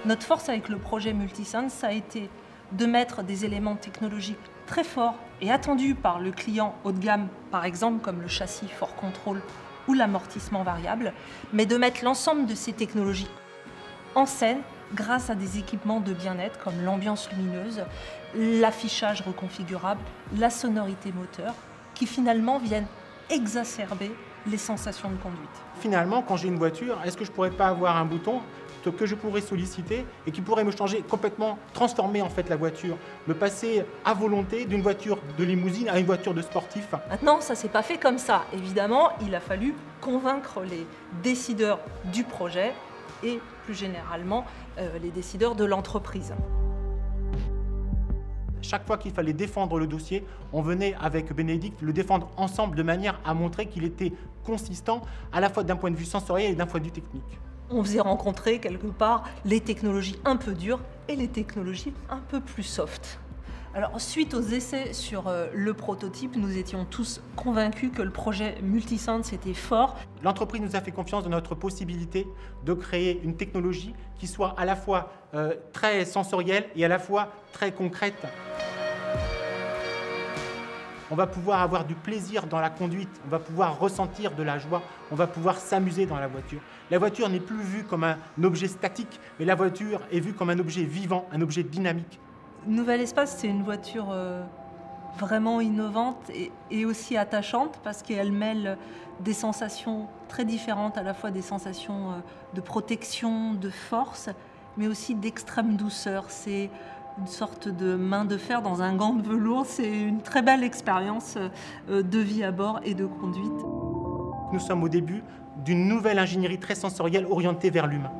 Notre force avec le projet Multisense, ça a été de mettre des éléments technologiques très forts et attendus par le client haut de gamme, par exemple comme le châssis Fort Control ou l'amortissement variable, mais de mettre l'ensemble de ces technologies en scène grâce à des équipements de bien-être comme l'ambiance lumineuse, l'affichage reconfigurable, la sonorité moteur, qui finalement viennent exacerber les sensations de conduite. Finalement, quand j'ai une voiture, est-ce que je ne pourrais pas avoir un bouton que je pourrais solliciter et qui pourrait me changer complètement, transformer en fait la voiture, me passer à volonté d'une voiture de limousine à une voiture de sportif? Maintenant, ça ne s'est pas fait comme ça. Évidemment, il a fallu convaincre les décideurs du projet et plus généralement les décideurs de l'entreprise. Chaque fois qu'il fallait défendre le dossier, on venait avec Bénédicte le défendre ensemble de manière à montrer qu'il était consistant à la fois d'un point de vue sensoriel et d'un point de vue technique. On faisait rencontrer quelque part les technologies un peu dures et les technologies un peu plus soft. Alors, suite aux essais sur le prototype, nous étions tous convaincus que le projet Multisense était fort. L'entreprise nous a fait confiance dans notre possibilité de créer une technologie qui soit à la fois très sensorielle et à la fois très concrète. On va pouvoir avoir du plaisir dans la conduite, on va pouvoir ressentir de la joie, on va pouvoir s'amuser dans la voiture. La voiture n'est plus vue comme un objet statique, mais la voiture est vue comme un objet vivant, un objet dynamique. Nouvel Espace, c'est une voiture vraiment innovante et aussi attachante parce qu'elle mêle des sensations très différentes, à la fois des sensations de protection, de force, mais aussi d'extrême douceur. C'est une sorte de main de fer dans un gant de velours. C'est une très belle expérience de vie à bord et de conduite. Nous sommes au début d'une nouvelle ingénierie très sensorielle orientée vers l'humain.